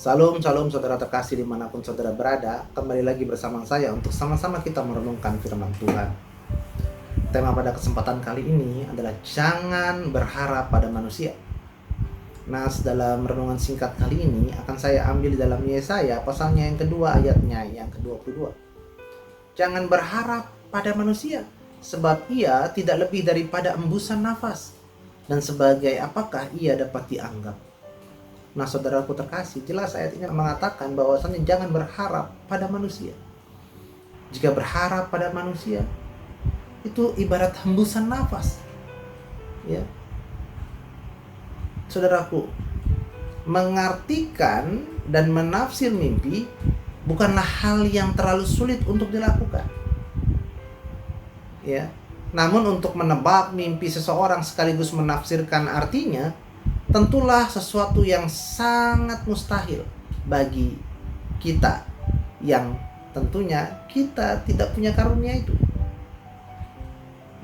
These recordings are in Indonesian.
Salam, salam saudara terkasih dimanapun saudara berada. Kembali lagi bersama saya untuk sama-sama kita merenungkan firman Tuhan. Tema pada kesempatan kali ini adalah jangan berharap pada manusia. Nah, dalam renungan singkat kali ini akan saya ambil di dalam Yesaya pasalnya yang kedua ayatnya yang ke-22. Jangan berharap pada manusia, sebab ia tidak lebih daripada embusan nafas, dan sebagai apakah ia dapat dianggap. Nah, saudaraku terkasih, jelas ayat ini mengatakan bahwasannya jangan berharap pada manusia. Jika berharap pada manusia, itu ibarat hembusan nafas. Ya. Saudaraku, mengartikan dan menafsir mimpi bukanlah hal yang terlalu sulit untuk dilakukan. Ya. Namun untuk menebak mimpi seseorang sekaligus menafsirkan artinya, tentulah sesuatu yang sangat mustahil bagi kita yang tentunya kita tidak punya karunia itu.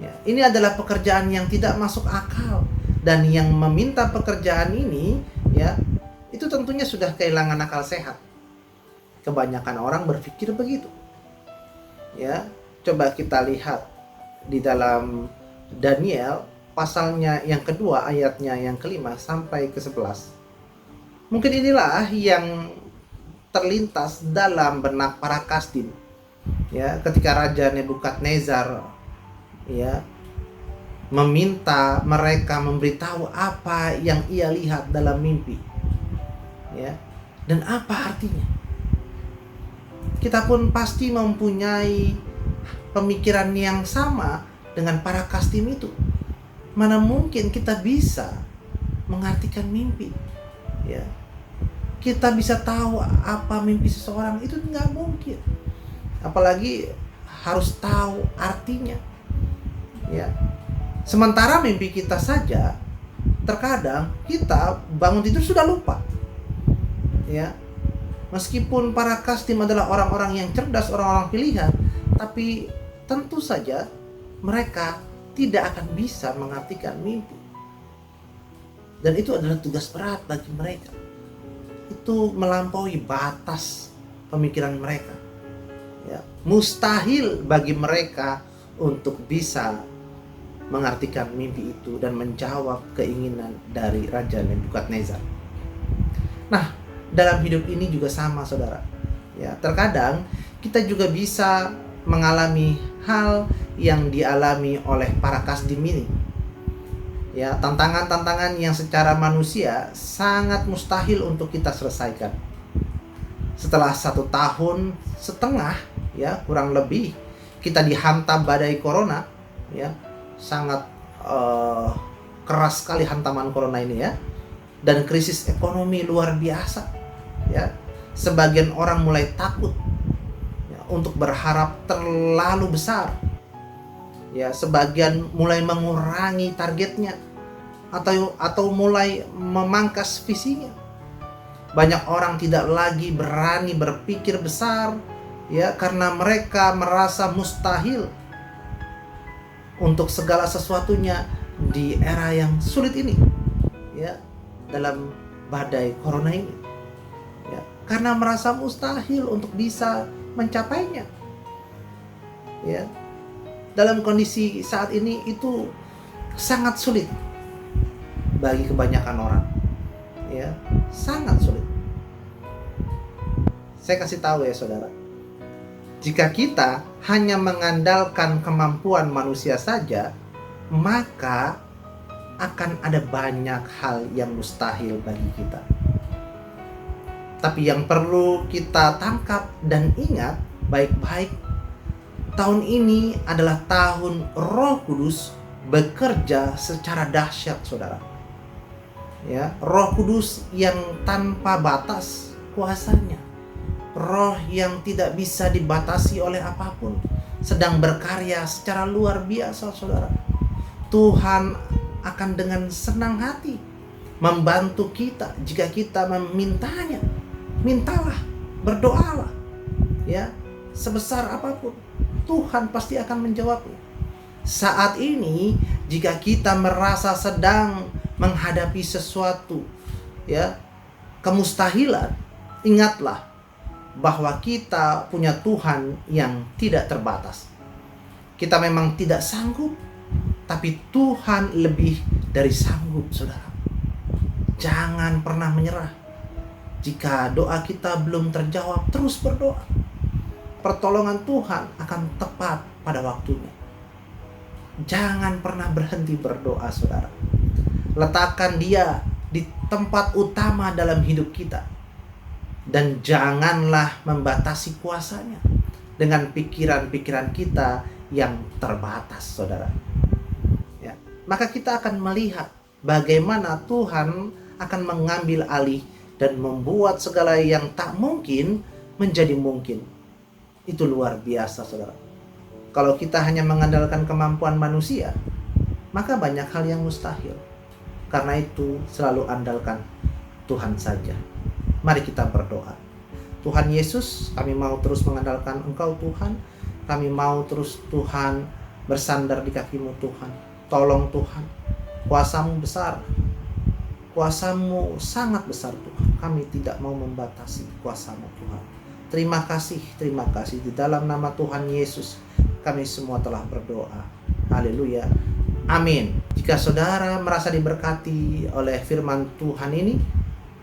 Ya, ini adalah pekerjaan yang tidak masuk akal, dan yang meminta pekerjaan ini ya itu tentunya sudah kehilangan akal sehat. Kebanyakan orang berpikir begitu. Ya, coba kita lihat di dalam Daniel pasalnya yang kedua ayatnya yang kelima sampai ke-11. Mungkin inilah yang terlintas dalam benak para kasdim ya ketika Raja Nebukadnezar ya meminta mereka memberitahu apa yang ia lihat dalam mimpi ya dan apa artinya. Kita pun pasti mempunyai pemikiran yang sama dengan para kasdim itu. Mana mungkin kita bisa mengartikan mimpi ya. Kita bisa tahu apa mimpi seseorang, itu nggak mungkin. Apalagi harus tahu artinya ya. Sementara mimpi kita saja terkadang kita bangun tidur sudah lupa ya. Meskipun para kasdim adalah orang-orang yang cerdas, orang-orang pilihan, tapi tentu saja mereka tidak akan bisa mengartikan mimpi. Dan itu adalah tugas berat bagi mereka. Itu melampaui batas pemikiran mereka. Ya, mustahil bagi mereka untuk bisa mengartikan mimpi itu dan menjawab keinginan dari Raja Nebukadnezar. Nah, dalam hidup ini juga sama, saudara. Ya, terkadang kita juga bisa mengalami hal yang dialami oleh para kasdim ini. Ya, tantangan-tantangan yang secara manusia sangat mustahil untuk kita selesaikan. Setelah 1,5 tahun ya kurang lebih kita dihantam badai corona ya, sangat keras sekali hantaman corona ini ya, dan krisis ekonomi luar biasa ya. Sebagian orang mulai takut untuk berharap terlalu besar ya, sebagian mulai mengurangi targetnya atau mulai memangkas visinya. Banyak orang tidak lagi berani berpikir besar ya, karena mereka merasa mustahil untuk segala sesuatunya di era yang sulit ini ya, dalam badai corona ini ya, karena merasa mustahil untuk bisa mencapainya ya. Dalam kondisi saat ini itu sangat sulit bagi kebanyakan orang ya, sangat sulit. Saya kasih tahu ya saudara, jika kita hanya mengandalkan kemampuan manusia saja, maka akan ada banyak hal yang mustahil bagi kita. Tapi yang perlu kita tangkap dan ingat baik-baik, tahun ini adalah tahun Roh Kudus bekerja secara dahsyat, saudara. Ya, Roh Kudus yang tanpa batas kuasanya, Roh yang tidak bisa dibatasi oleh apapun, sedang berkarya secara luar biasa, saudara. Tuhan akan dengan senang hati membantu kita jika kita memintanya. Mintalah, berdoalah ya, sebesar apapun Tuhan pasti akan menjawabnya. Saat ini jika kita merasa sedang menghadapi sesuatu ya, kemustahilan, Ingatlah bahwa kita punya Tuhan yang tidak terbatas. Kita memang tidak sanggup, tapi Tuhan lebih dari sanggup, saudara. Jangan pernah menyerah. Jika doa kita belum terjawab, terus berdoa. Pertolongan Tuhan akan tepat pada waktunya. Jangan pernah berhenti berdoa, saudara. Letakkan Dia di tempat utama dalam hidup kita. Dan janganlah membatasi kuasa-Nya dengan pikiran-pikiran kita yang terbatas, saudara. Ya. Maka kita akan melihat bagaimana Tuhan akan mengambil alih dan membuat segala yang tak mungkin menjadi mungkin. Itu luar biasa, saudara. Kalau kita hanya mengandalkan kemampuan manusia, maka banyak hal yang mustahil. Karena itu selalu andalkan Tuhan saja. Mari kita berdoa. Tuhan Yesus, kami mau terus mengandalkan Engkau Tuhan. Kami mau terus Tuhan bersandar di kaki-Mu Tuhan. Tolong Tuhan, kuasa-Mu besar. Kuasa-Mu sangat besar Tuhan. Kami tidak mau membatasi kuasa-Mu Tuhan. Terima kasih di dalam nama Tuhan Yesus kami semua telah berdoa. Haleluya. Amin. Jika saudara merasa diberkati oleh firman Tuhan ini,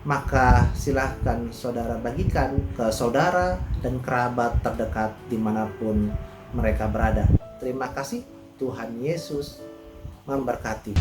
maka silahkan saudara bagikan ke saudara dan kerabat terdekat dimanapun mereka berada. Terima kasih. Tuhan Yesus memberkati.